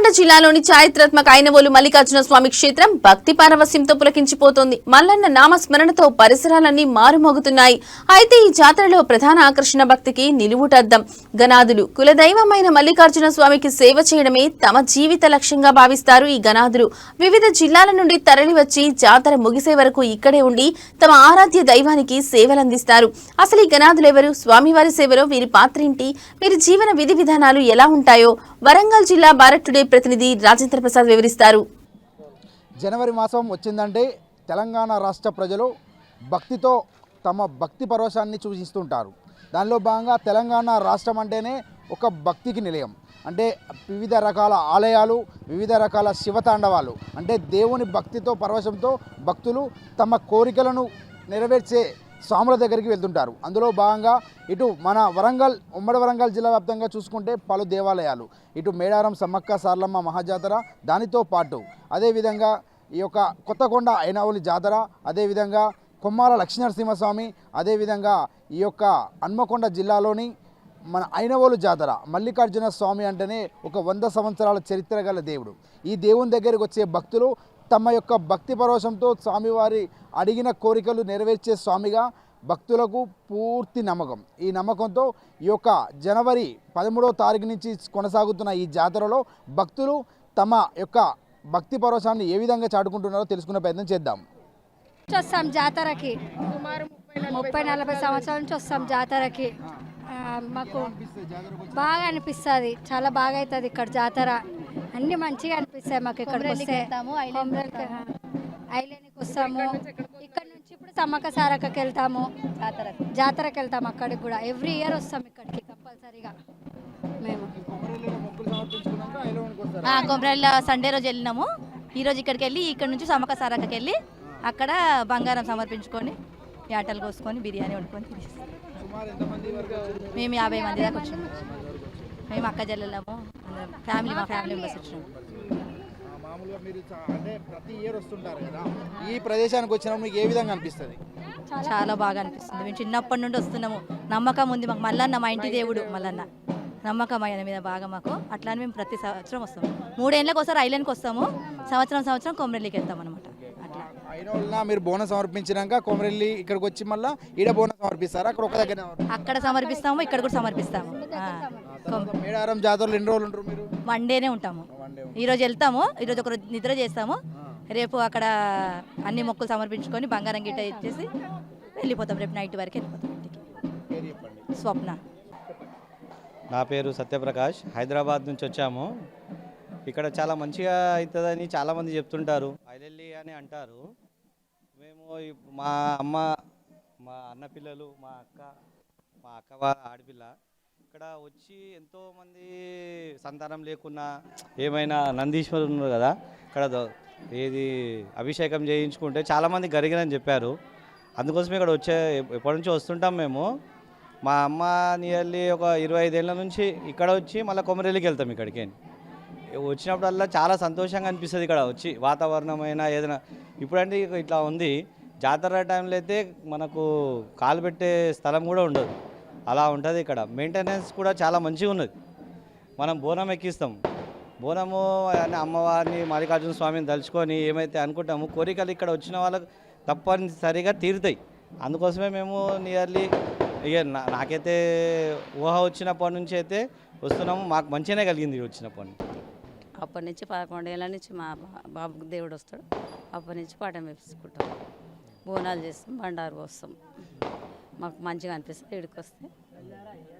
హన్మకొండ జిల్లాలోని చారిత్రాత్మక ఐనవోలు మల్లికార్జున స్వామి క్షేత్రం భక్తి పారవస్యంతో పులకించిపోతోంది. మల్లన్న నామస్మరణతో పరిసరాలన్నీ మారుమోగుతున్నాయి. అయితే ఈ జాతరలో ప్రధాన ఆకర్షణ భక్తికి నిలువుటద్దం. గణాదులు కులదైవమైన మల్లికార్జున స్వామికి సేవ చేయడమే తమ జీవిత లక్ష్యంగా భావిస్తారు. ఈ గణాదులు వివిధ జిల్లాల నుండి తరలివచ్చి జాతర ముగిసే వరకు ఇక్కడే ఉండి తమ ఆరాధ్య దైవానికి సేవలందిస్తారు. అసలు ఈ గణాదులెవరు? స్వామివారి సేవలో వీరి పాత్ర ఏంటి? వీరి జీవన విధి విధానాలు ఎలా ఉంటాయో వరంగల్ జిల్లా భారత్ టుడే ప్రతినిధి రాజేంద్ర ప్రసాద్ వివరిస్తారు. జనవరి మాసం వచ్చిందంటే తెలంగాణ రాష్ట్ర ప్రజలు భక్తితో తమ భక్తి పరవశాన్ని సూచిస్తుంటారు. దానిలో భాగంగా తెలంగాణ రాష్ట్రం అంటేనే ఒక భక్తికి నిలయం. అంటే వివిధ రకాల ఆలయాలు, వివిధ రకాల శివతాండవాలు, అంటే దేవుని భక్తితో పరవశంతో భక్తులు తమ కోరికలను నెరవేర్చే స్వాముల దగ్గరికి వెళ్తుంటారు. అందులో భాగంగా ఇటు మన వరంగల్, ఉమ్మడి వరంగల్ జిల్లా వ్యాప్తంగా చూసుకుంటే పలు దేవాలయాలు, ఇటు మేడారం సమ్మక్క సారలమ్మ మహాజాతర, దానితో పాటు అదేవిధంగా ఈ యొక్క కొత్తకొండ ఐనవోలు జాతర, అదేవిధంగా కొమ్మాల లక్ష్మీనరసింహస్వామి, అదేవిధంగా ఈ యొక్క హన్మకొండ జిల్లాలోని మన ఐనవోలు జాతర. మల్లికార్జున స్వామి అంటేనే ఒక 100 సంవత్సరాల చరిత్ర గల దేవుడు. ఈ దేవుని దగ్గరికి వచ్చే భక్తులు తమ యొక్క భక్తి పరవశంతో స్వామివారి అడిగిన కోరికలు నెరవేర్చే స్వామిగా భక్తులకు పూర్తి నమ్మకం. ఈ నమ్మకంతో ఈ యొక్క జనవరి 13వ తారీఖు నుంచి కొనసాగుతున్న ఈ జాతరలో భక్తులు తమ యొక్క భక్తి పరవశాన్ని ఏ విధంగా చాటుకుంటున్నారో తెలుసుకునే ప్రయత్నం చేద్దాం. వస్తాం జాతరకి, 30-40 సంవత్సరాల నుంచి వస్తాం జాతరకి. మాకు బాగా అనిపిస్తుంది, చాలా బాగా అవుతుంది ఇక్కడ జాతర. అన్ని మంచిగా అనిపిస్తాయి మాకు. ఇక్కడికి వస్తే ఐలాండ్కి వస్తాము, ఇక్కడ నుంచి ఇప్పుడు సమ్మక్క సారక్కకి వెళ్తాము, జాతరకి వెళ్తాము. అక్కడికి కూడా ఎవ్రీ ఇయర్ వస్తాం ఇక్కడికి కంపల్సరీగా. మేము కొమరల్లి సండే రోజు వెళ్ళినాము. ఈరోజు ఇక్కడికి వెళ్ళి ఇక్కడ నుంచి సమ్మక్క సారక్కకి వెళ్ళి అక్కడ బంగారం సమర్పించుకొని యాటలు కోసుకొని బిర్యానీ వండుకొని తినేస్తాం. మేము 50 మంది దాకా వచ్చాము. మేము అక్క చెల్లెళ్ళము, ఫ్యామిలీ, మా ఫ్యామిలీ మెంబర్స్ వచ్చినాము. ఈ ప్రదేశానికి వచ్చినప్పుడు మీకు ఏ విధంగా అనిపిస్తుంది? చాలా బాగా అనిపిస్తుంది. మేము చిన్నప్పటి నుండి వస్తున్నాము. నమ్మకం ఉంది మాకు. మల్లన్న మా ఇంటి దేవుడు. మల్లన్న నమ్మకం ఆయన మీద బాగా మాకు. అట్లానే మేము ప్రతి సంవత్సరం వస్తాము. 3 ఏళ్ళకి ఒకసారి ఐలాండ్కి వస్తాము. సంవత్సరం కొమరెల్లికి వెళ్తాం అనమాట. అట్లా ఐనవోలున మీరు బోనం సమర్పించినాక కొమరెల్లి ఇక్కడికి వచ్చి మళ్ళీ ఈడ బోనం సమర్పిస్తారా? అక్కడ ఒక దగ్గర అక్కడ సమర్పిస్తాము, ఇక్కడ కూడా సమర్పిస్తాము. మేడారం జాతరలో ఎన్ని రోజులు ఉంటారు మీరు? 1 డేనే ఉంటాము. ఈరోజు వెళ్తాము, ఈరోజు ఒక రోజు నిద్ర చేస్తాము, రేపు అక్కడ అన్ని మొక్కులు సమర్పించుకొని బంగారం గిట్ట ఇచ్చేసి వెళ్ళిపోతాం. రేపు నైట్ వరకు వెళ్ళిపోతాం ఇంటికి. స్వప్న. నా పేరు సత్యప్రకాష్. హైదరాబాద్ నుంచి వచ్చాము. ఇక్కడ చాలా మంచిగా అవుతుందని చాలామంది చెప్తుంటారు, ఐలెల్లి అని అంటారు. మేము మా అమ్మ, మా అన్న పిల్లలు, మా అక్క వాళ్ళ ఆడపిల్ల ఇక్కడ వచ్చి ఎంతోమంది సంతానం లేకున్నా ఏమైనా నందీశ్వరుడు ఉన్నారు కదా, ఇక్కడ ఏది అభిషేకం చేయించుకుంటే చాలామంది గరిగినని చెప్పారు. అందుకోసమే ఇక్కడ ఎప్పటి నుంచో వస్తుంటాం మేము. మా అమ్మ నియర్లీ ఒక 25 ఏళ్ళ నుంచి ఇక్కడ వచ్చి మళ్ళీ కొమరెల్లికి వెళ్తాం. ఇక్కడికి వచ్చినప్పుడల్లా చాలా సంతోషంగా అనిపిస్తుంది. ఇక్కడ వచ్చి వాతావరణమైనా ఏదైనా, ఇప్పుడంటే ఇట్లా ఉంది. జాతర టైంలో అయితే మనకు కాలు పెట్టే స్థలం కూడా ఉండదు, అలా ఉంటుంది. ఇక్కడ మెయింటెనెన్స్ కూడా చాలా మంచిగా ఉన్నది. మనం బోనం ఎక్కిస్తాం. బోనము అని అమ్మవారిని మల్లికార్జున స్వామిని తలుచుకొని ఏమైతే అనుకుంటామో కోరికలు ఇక్కడ వచ్చిన వాళ్ళకు తప్పనిసరిగా తీరుతాయి. అందుకోసమే మేము నియర్లీ నాకైతే ఊహ వచ్చినప్పటి నుంచి అయితే వస్తున్నాము. మాకు మంచిగానే కలిగింది వచ్చినప్పటి నుంచి. అప్పటి నుంచి 11 ఏళ్ళ నుంచి మా బాబుకి దేవుడు వస్తాడు. అప్పటి నుంచి పాఠం వేసుకుంటాం, బోనాలు చేస్తాం, బండారు పోస్తాం. మాకు మంచిగా అనిపిస్తుంది. ఇక్కడికి వస్తే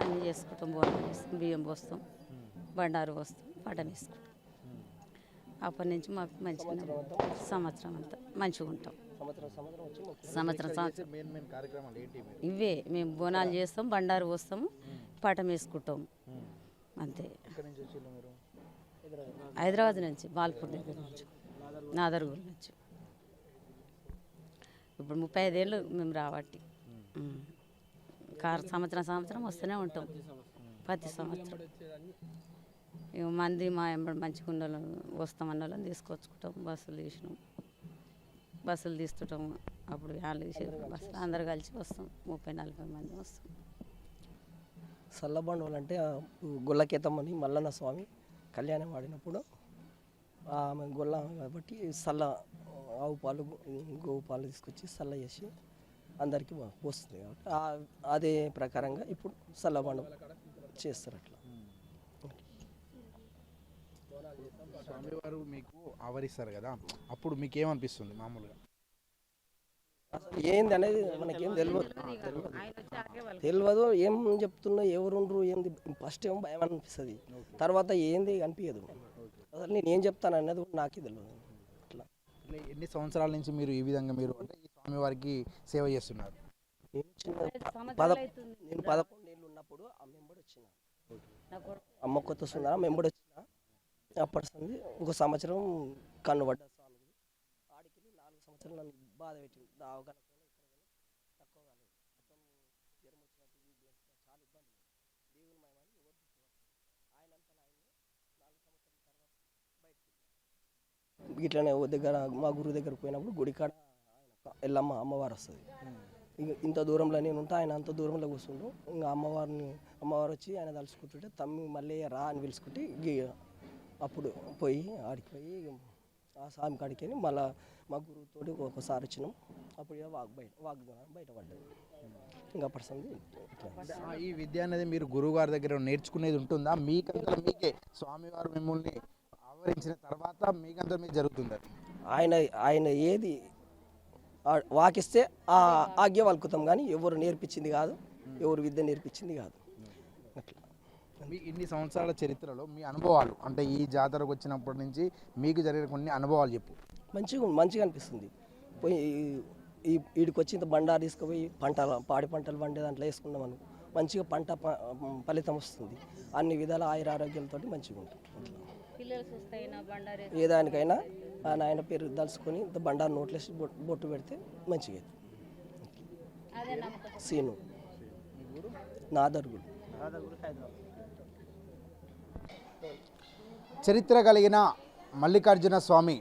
అన్నీ చేసుకుంటాం, బోనాలు చేస్తాం, బియ్యం పోస్తాం, బండారు పోస్తాం, పాఠం వేసుకుంటాం. అప్పటి నుంచి మాకు మంచిగా సంవత్సరం అంతా మంచిగా ఉంటాం. సంవత్సరం ఇవే మేము బోనాలు చేస్తాం, బండారు పోస్తాము, పాఠం వేసుకుంటాం, అంతే. హైదరాబాద్ నుంచి, బాల్పూర్ దగ్గర నుంచి, నాదర్గూర్ నుంచి. ఇప్పుడు 35 ఏళ్ళు మేము రాబట్టి సంవత్సరం వస్తూనే ఉంటాం. ప్రతి సంవత్సరం మంది మా ఎంబడి మంచిగా ఉన్న వస్తామన్న వాళ్ళని తీసుకొచ్చుకుంటాం. బస్సులు తీస్తుంటాము. అప్పుడు బస్సులు అందరు కలిసి వస్తాం. 30-40 మంది వస్తాం. సల్లబండోలు అంటే గుళ్ళకేతమని మల్లన్న స్వామి కళ్యాణం ఆడినప్పుడు ఆమె గొల్ల కాబట్టి సల్ల ఆవు పాలు గోవు పాలు తీసుకొచ్చి సల్ల చేసి అందరికీ వస్తుంది కాబట్టి అదే ప్రకారంగా ఇప్పుడు సల్లబండ చేస్తారు అట్లా. స్వామివారు మీకు ఆవరిస్తారు కదా, అప్పుడు మీకు ఏమనిపిస్తుంది మామూలుగా? అసలు ఏంది అనేది మనకేం తెలియదు ఏం చెప్తున్నా ఎవరుండ్రు ఏంది ఫస్ట్ ఏమో భయం అనిపిస్తుంది, తర్వాత ఏంది అనిపించదు. అసలు నేను ఏం చెప్తాను అనేది నాకే తెలియదు. అట్లా ఎన్ని సంవత్సరాల నుంచి మీరు ఈ విధంగా మీరు అంటే ఈ స్వామివారికి సేవ చేస్తున్నారు? నేను నేను 11 ఏళ్ళు ఉన్నప్పుడు ఆ మెంబడి వచ్చిన అమ్మ కొత్త సుందర మెంబడి వచ్చిన అప్పటి సంది ఒక సంవత్సరం కన్ను పడ్డ స్వామి ఆడికి 4 సంవత్సరాలు నన్ను బాధ పెట్టింది. దావగానే తక్కువ కాలేదు, మొత్తం జ్వరం వచ్చినట్టు చాలా ఇబ్బంది. దేవుని మహిమని ఎవరు ఆయనంతా ఆయన్ని 4 సంవత్సరాల తర్వాత బయటకు ఇట్లనే దగ్గర మా గురువు దగ్గరకు పోయినప్పుడు గుడికాడ ఆయన ఎల్లమ్మ అమ్మవారు వస్తుంది. ఇంత దూరంలో నేను ఉంటా, ఆయన అంత దూరంలో కూర్చుండు. ఇంకా అమ్మవారు వచ్చి ఆయన తలుచుకుంటుంటే తమ్మి మళ్ళీ రా అని పిలుచుకుంటే అప్పుడు పోయి ఆడికి పోయి ఆ స్వామి కాడికి మళ్ళీ మా గురువుతోటి ఒకసారి వచ్చినాం. అప్పుడు బయటపడ్డాడు. ఇంకా పర్సంది. ఈ విద్య అనేది మీరు గురువు గారి దగ్గర నేర్చుకునేది ఉంటుందా? మీకంతా మీకే స్వామివారు మిమ్మల్ని ఆవరించిన తర్వాత మీకంతా మీకు జరుగుతుంది? ఆయన ఏది వాకిస్తే ఆ ఆజ్ఞ వలుకుతాం, కానీ ఎవరు నేర్పించింది కాదు, ఎవరు విద్య నేర్పించింది కాదు. అట్లా మీ ఇన్ని సంవత్సరాల చరిత్రలో మీ అనుభవాలు అంటే ఈ జాతరకు వచ్చినప్పటి నుంచి మీకు జరిగిన కొన్ని అనుభవాలు చెప్పు. మంచిగా అనిపిస్తుంది. పోయి వీడికి వచ్చి ఇంత బండారు తీసుకుపోయి పాడి పంటలు పండే దాంట్లో వేసుకున్నామను మంచిగా పంట ఫలితం వస్తుంది. అన్ని విధాల ఆయురారోగ్యాలతో మంచిగా ఉంటుంది. ఏ దానికైనా ఆయన పేరు దలుచుకొని ఇంత బండారు నోట్లేసి బొట్టు పెడితే మంచిగా అవుతుంది. సీను నాదర్గుడు. చరిత్ర కలిగిన మల్లికార్జున స్వామి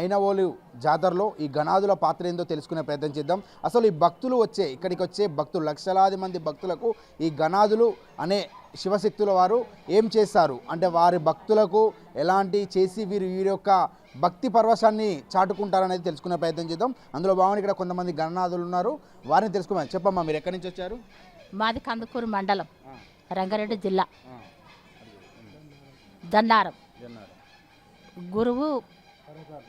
ఐనవోలు జాతరలో ఈ గణాదుల పాత్ర ఏందో తెలుసుకునే ప్రయత్నం చేద్దాం. అసలు ఈ భక్తులు ఇక్కడికి వచ్చే భక్తులు లక్షలాది మంది భక్తులకు ఈ గణాదులు అనే శివశక్తుల వారు ఏం చేస్తారు అంటే వారి భక్తులకు ఎలాంటి చేసి వీరి యొక్క భక్తి పరవశాన్ని చాటుకుంటారనేది తెలుసుకునే ప్రయత్నం చేద్దాం. అందులో భాగంగా ఇక్కడ కొంతమంది గణనాథులు ఉన్నారు, వారిని తెలుసుకున్నాం. చెప్పమ్మా, మీరు ఎక్కడి నుంచి వచ్చారు? మాది కందుకూరు మండలం, రంగారెడ్డి జిల్లా, దన్నారం. గురువు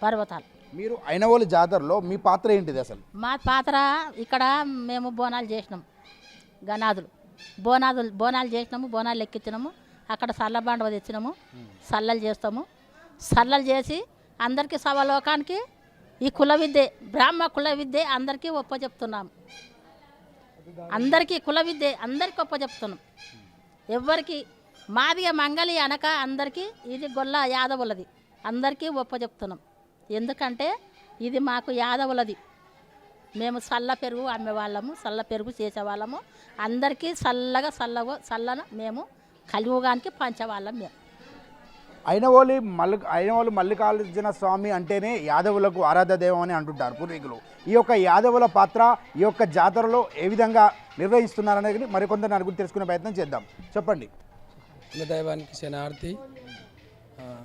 పర్వతాలు. మీరు ఐనవోలు జాతరలో మీ పాత్ర ఏంటిది అసలు? మా పాత్ర ఇక్కడ మేము బోనాలు చేసినాం, గణాదులు బోనాలు చేసినాము, బోనాలు ఎక్కించినాము. అక్కడ సల్లబండ తెచ్చినాము, సల్లలు చేస్తాము. సల్లలు చేసి అందరికీ సవలోకానికి ఈ కుల విద్య, బ్రాహ్మ కుల విద్య అందరికీ ఒప్పచెప్తున్నాము. అందరికీ కుల విద్య అందరికీ ఒప్పచెప్తున్నాం. ఎవరికి మాదిగా మంగళి అనక అందరికీ ఇది గొల్ల యాదవులది అందరికీ ఒప్పచెప్తున్నాం. ఎందుకంటే ఇది మాకు యాదవులది. మేము చల్ల పెరుగు అమ్మేవాళ్ళము, చల్ల పెరుగు చేసేవాళ్ళము. అందరికీ చల్లన మేము కలియుగానికి పంచేవాళ్ళం. మేము ఐనవోలు మల్లికార్జున స్వామి అంటేనే యాదవులకు ఆరాధ్య దైవం అని అంటుంటారు పూర్వీకులు. ఈ యొక్క యాదవుల పాత్ర ఈ యొక్క జాతరలో ఏ విధంగా నిర్వహిస్తున్నారనేది మరికొంత నలుగురు తెలుసుకునే ప్రయత్నం చేద్దాం. చెప్పండి. కులదైవానికి శనార్థి,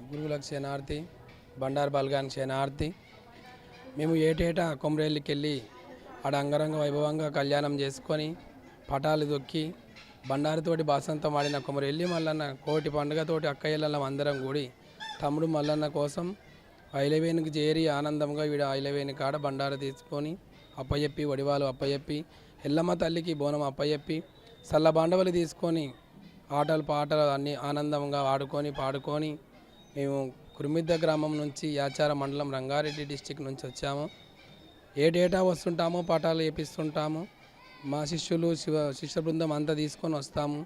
గురువులకు శనార్థి, బండారు బల్గానికి శనార్థి. మేము ఏటేటా కొమరేళ్ళకి వెళ్ళి ఆడ అంగరంగ వైభవంగా కళ్యాణం చేసుకొని పటాలు దొక్కి బండారుతోటి బాసంతం ఆడిన కొమరెల్లి మల్లన్న కోటి పండుగతోటి అక్కయ్యలం అందరం కూడి తమ్ముడు మల్లన్న కోసం ఐలవేనికి చేరి ఆనందంగా వీడు ఐలవేని కాడ బండారు తీసుకొని అప్పచెప్పి వడివాలు అప్పచెప్పి ఎల్లమ్మ తల్లికి బోనం అప్పచెప్పి సల్ల బాండవలు తీసుకొని ఆటలు పాటలు అన్నీ ఆనందంగా ఆడుకొని పాడుకొని మేము కుర్మిద్ద గ్రామం నుంచి యాచార మండలం రంగారెడ్డి డిస్టిక్ నుంచి వచ్చాము. ఏటేటా వస్తుంటాము, పాఠాలు వేపిస్తుంటాము. మా శిష్య బృందం అంతా తీసుకొని వస్తాము.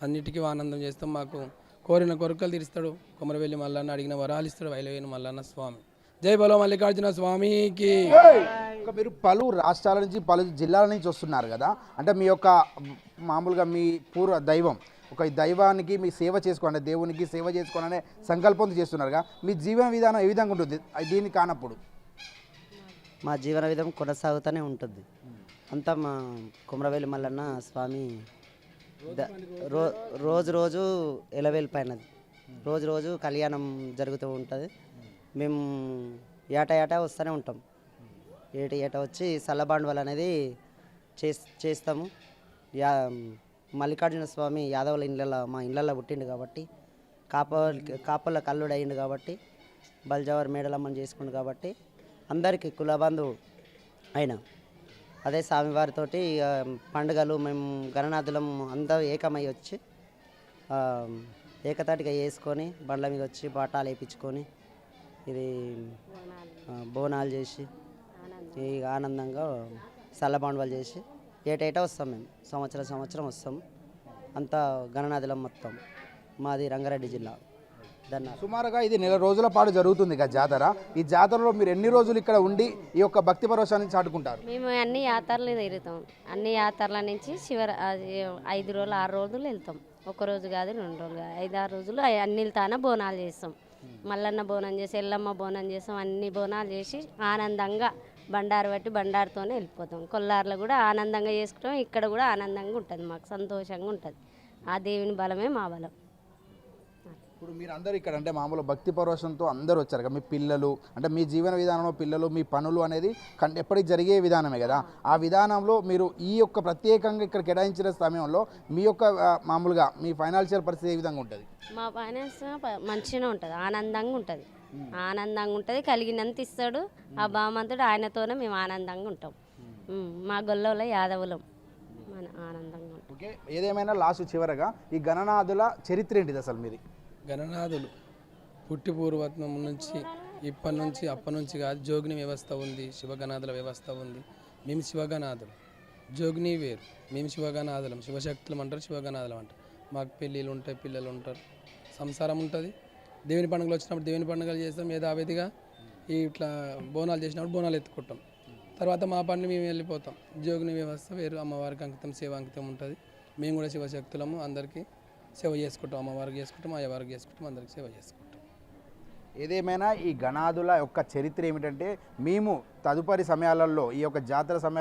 అన్నిటికీ ఆనందం చేస్తాం. మాకు కోరిన కోరికలు తీరుస్తాడు కొమరవెల్లి మల్లన్న, అడిగిన వరాలు ఇస్తాడు ఐలవేని మల్లన్న స్వామి. జై బలో మల్లికార్జున స్వామికి. మీరు పలు రాష్ట్రాల నుంచి పలు జిల్లాల నుంచి వస్తున్నారు కదా, అంటే మీ యొక్క మామూలుగా మీ పూర్వ దైవం ఒక దైవానికి మీ సేవ చేసుకోండి, దేవునికి సేవ చేసుకోవాలనే సంకల్పంతో చేస్తున్నారుగా, మీ జీవన విధానం ఏ విధంగా ఉంటుంది దీనికి కానప్పుడు? మా జీవన విధానం కొనసాగుతూనే ఉంటుంది. అంతా మా కొమరవెల్లి మల్లన్న స్వామి రోజు ఎలవేలు పైనది. రోజు రోజు కళ్యాణం జరుగుతూ ఉంటుంది. మేము ఏటా వస్తూనే ఉంటాం. ఏటా వచ్చి సల్లబాండవలు అనేది చేస్తాము. మల్లికార్జున స్వామి యాదవుల ఇళ్ళల్లో మా ఇళ్ళల్లో పుట్టిండు కాబట్టి కాపల కల్లుడు అయ్యిండు కాబట్టి బల్జావర్ మేడలమ్మని చేసుకుండు కాబట్టి అందరికీ కులబంధువు అయినా అదే స్వామివారితోటి పండుగలు మేము గణనాథులం అందరూ ఏకమై వచ్చి ఏకతాటిగా వేసుకొని బండ్ల మీద వచ్చి బాటాలు వేయించుకొని ఇది బోనాలు చేసి ఇక ఆనందంగా సల్లబాండవాలు చేసి ఏటా వస్తాం. మేము సంవత్సరం వస్తాం. అంతా గణనాథులం మొత్తం. మాది రంగారెడ్డి జిల్లా. సుమారుగా ఇది నెల రోజుల పాటు జరుగుతుంది ఇక జాతర. ఈ జాతరలో మీరు ఎన్ని రోజులు ఇక్కడ ఉండి ఈ యొక్క భక్తి పరవశాన్ని చాటుకుంటారు? మేము అన్ని యాత్రలు తిరుగుతాం. అన్ని యాత్రల నుంచి 5 రోజులు 6 రోజులు వెళ్తాం. ఒక రోజు కాదు 2 రోజులు కాదు 5-6 రోజులు అన్ని తాన బోనాలు చేస్తాం. మల్లన్న బోనం చేసి ఎల్లమ్మ బోనం చేస్తాం. అన్ని బోనాలు చేసి ఆనందంగా బండారు బట్టి బండారుతోనే వెళ్ళిపోతాం. కొల్లార్లో కూడా ఆనందంగా చేసుకుంటాం. ఇక్కడ కూడా ఆనందంగా ఉంటుంది. మాకు సంతోషంగా ఉంటుంది. ఆ దేవుని బలమే మా బలం. ఇప్పుడు మీరు అందరూ ఇక్కడ అంటే మామూలు భక్తి పరవశంతో అందరూ వచ్చారు కదా. మీ పిల్లలు అంటే మీ జీవన విధానంలో పిల్లలు మీ పనులు అనేది ఎప్పటికి జరిగే విధానమే కదా. ఆ విధానంలో మీరు ఈ యొక్క ప్రత్యేకంగా ఇక్కడ కేటాయించిన సమయంలో మీ యొక్క మామూలుగా మీ ఫైనాన్షియల్ పరిస్థితి ఏ విధంగా ఉంటుంది? మా ఫైనాన్స్ మంచిగానే ఉంటుంది. ఆనందంగా ఉంటుంది. కలిగినంత ఇస్తాడు ఆ భగవంతుడు. ఆయనతోనే మేము ఆనందంగా ఉంటాం. మా గొల్లలో యాదవులం ఆనందంగా ఉంటాం. ఓకే, ఏదేమైనా లాస్ట్ చివరగా ఈ గణనాథుల చరిత్ర ఏంటిది అసలు? మీది గణనాథులు పుట్టి పూర్వత్నం నుంచి అప్పటి నుంచి కాదు. జోగిని వ్యవస్థ ఉంది, శివగణాథుల వ్యవస్థ ఉంది. మేము శివగణాథులు, జోగిని వేరు. మేము శివగణాథులం, శివశక్తులం అంటారు, శివగణాథులం అంటారు. మాకు పెళ్ళిళ్ళు ఉంటాయి, పిల్లలు ఉంటారు, సంసారం ఉంటుంది. దేవుని పండుగలు వచ్చినప్పుడు దేవుని పండుగలు చేస్తాం. యథావిధిగా ఇట్లా బోనాలు చేసినప్పుడు బోనాలు ఎత్తుకుంటాం. తర్వాత మా పనులు మేము వెళ్ళిపోతాం. జోగిని వ్యవస్థ వేరు. అమ్మవారికి అంకితం, సేవ అంకితం ఉంటుంది. మేము కూడా శివశక్తులము. అందరికీ సేవ చేసుకుంటాం. అమ్మవారికి చేసుకుంటాం, అయ్యవారికి చేసుకుంటాం, అందరికి సేవ చేసుకుంటాం. ఏదేమైనా ఈ గణాదుల యొక్క చరిత్ర ఏమిటంటే మేము తదుపరి సమయాలలో ఈ యొక్క జాతర సమయాలు